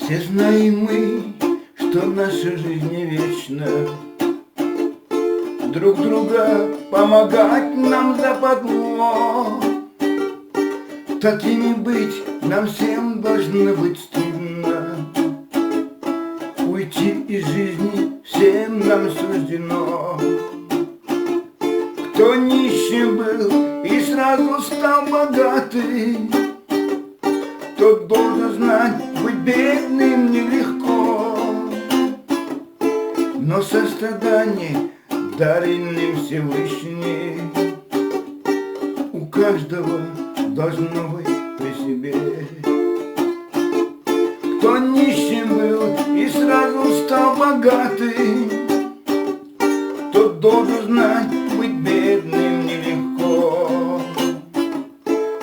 Все знаем мы, что наша жизнь не вечна. Друг друга помогать нам западло. Такими быть нам всем должно быть стыдно. Уйти из жизни всем нам суждено. Кто нищим был и сразу стал богатый, тот должен знать, быть бедным нелегко. Но сострадание, даренным Всевышний, у каждого должно быть при себе. Кто нищим был и сразу стал богатый, тот должен знать, быть бедным нелегко.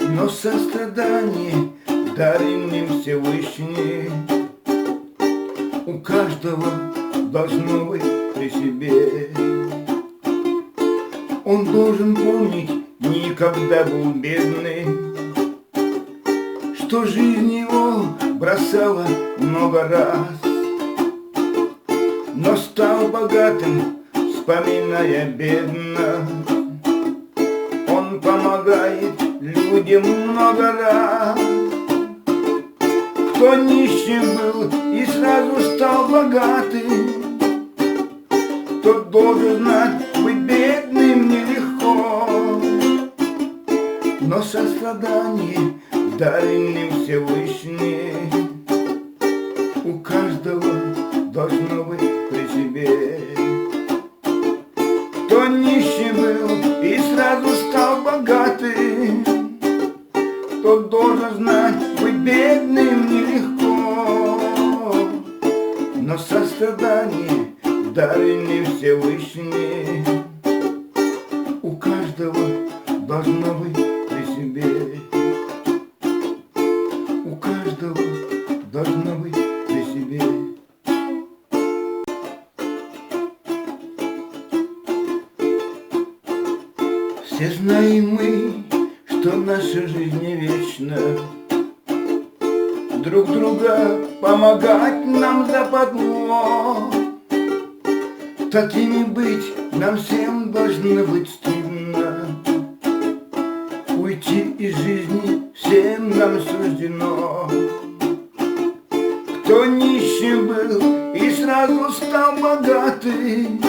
Но сострадание, даренным Всевышний, у каждого должно быть при себе. Он должен помнить, никогда был бедный, что жизнь его бросала много раз, но стал богатым, вспоминая бедно. Он помогает людям много раз. Кто нищим был и сразу стал богатым, тот должен знать, быть бедным нелегко. Но сострадание, даренным Всевышний, у каждого должно быть при себе. Кто нищим был и сразу стал богатым, тот должен знать, быть бедным нелегко. Но сострадание, даренным Всевышний, у каждого должно быть при себе. У каждого должно быть при себе. Все знаем мы, что наша жизнь не вечна. Друг друга помогать нам западло. Такими быть нам всем должно быть стыдно. Уйти из жизни всем нам суждено. Кто нищим был и сразу стал богатый,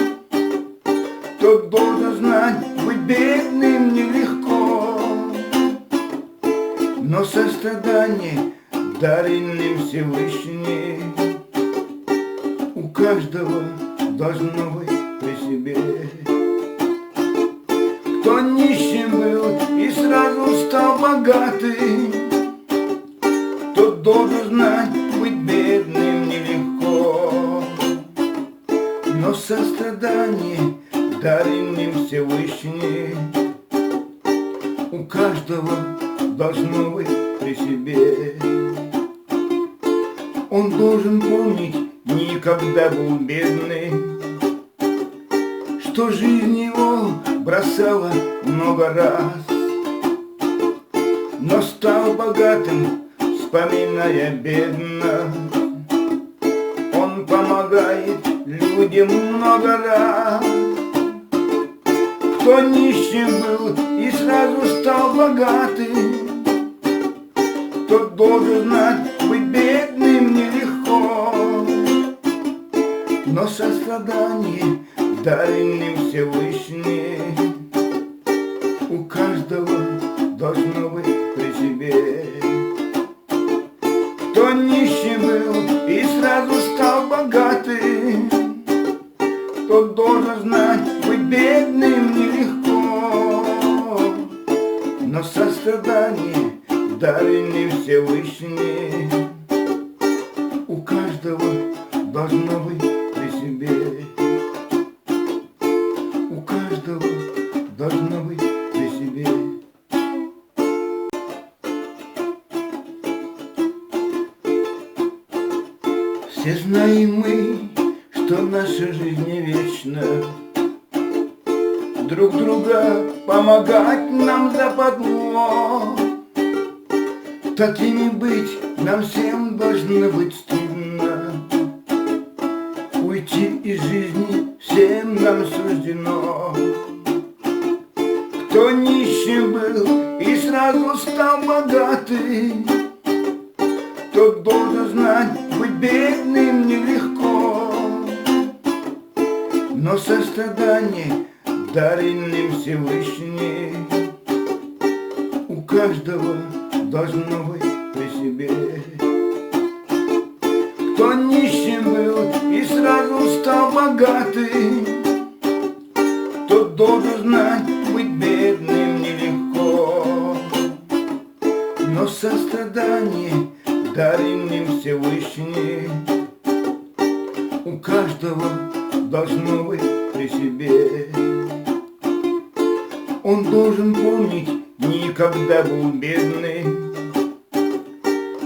тот должен знать, быть бедным нелегко. Но сострадание, даренным Всевышний, у каждого должно быть при себе. Кто нищим был и сразу стал богатый, тот должен знать, быть бедным нелегко. Но сострадание, даренным Всевышний, у каждого должно быть при себе. Он должен помнить, никогда был бедный, что жизнь его бросала много раз, но стал богатым, вспоминая бедно. Он помогает людям много раз. Кто нищим был и сразу стал богатым, тот должен знать, быть бедным нелегко. Но сострадание, даренным Всевышний, у каждого должно быть при себе. Кто нищим был и сразу стал богатым, тот должен знать, быть бедным нелегко. Но сострадание, даренным Всевышний, у каждого должно быть при себе. У каждого должно быть при себе. Все знаем мы, что наша жизнь не вечна. Друг друга помогать нам западло. Такими быть нам всем должно быть стыдно. Уйти из жизни всем нам суждено. Кто нищим был и сразу стал богатый, тот должен знать, быть бедным нелегко. Но сострадание, даренным Всевышний, у каждого должно быть при себе. Кто нищим был и сразу стал богатый, тот должен знать, быть бедным нелегко. Но сострадание, даренным Всевышний, у каждого должно быть при себе. Он должен помнить, никогда был бедный,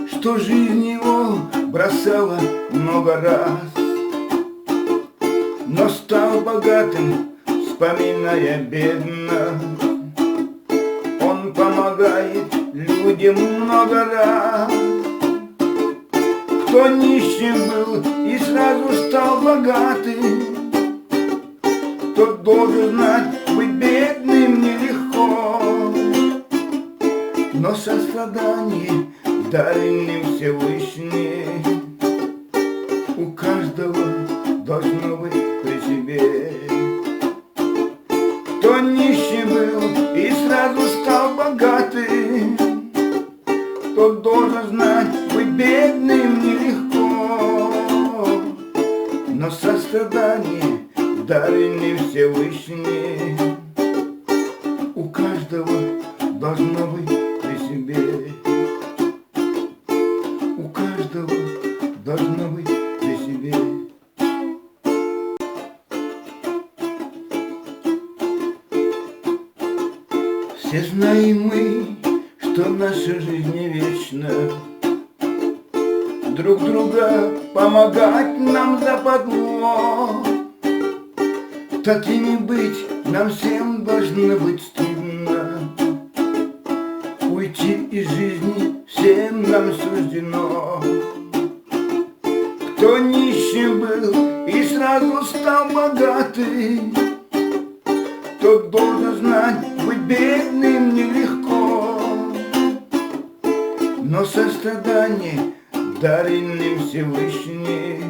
что жизнь его бросала много раз, но стал богатым, вспоминая бедно. Он помогает людям много раз. Кто нищим был и сразу стал богатым, тот должен знать, быть бедным нелегко. Но сострадание, даренным Всевышний, у каждого должно быть при себе. Кто нищим был и сразу стал богатым, тот должен знать, быть бедным нелегко. Но сострадание, даренный Всевышний, у каждого должно быть при себе. У каждого должно быть при себе. Все знаем мы, что наша жизнь не вечна. Друг друга помогать нам западло. Такими быть нам всем должно быть стыдно. Уйти из жизни всем нам суждено. Кто нищим был и сразу стал богатый, тот должен знать, быть бедным нелегко. Но сострадание, даренным Всевышний,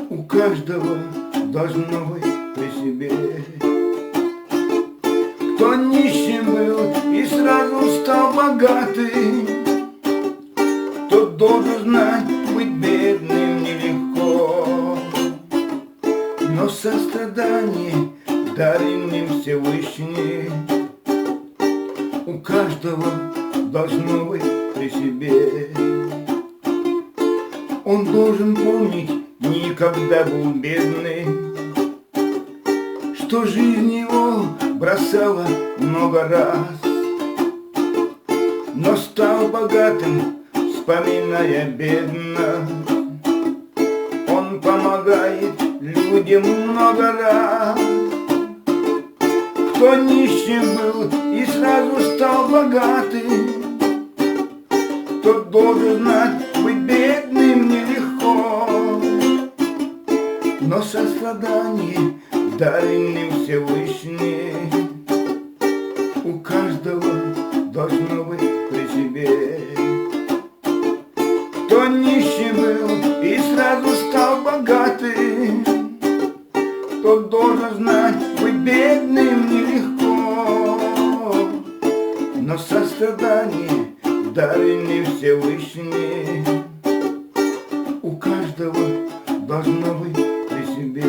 у каждого должно быть при себе. Кто нищим был и сразу стал богатый, тот должен знать, быть бедным нелегко. Но сострадание, даренным Всевышний, у каждого должно быть при себе. Он должен помнить, никогда был бедный, что жизнь его бросала много раз, но стал богатым, вспоминая бедно. Он помогает людям много раз. Кто нищим был и сразу стал богатым, тот должен знать, быть бедным нелегко. Но сострадание, даренным Всевышний, у каждого должно быть при себе. Кто нищим был и сразу стал богатым, тот должен знать, быть бедным нелегко. Но сострадание, даренный Всевышний, у каждого должно быть при себе.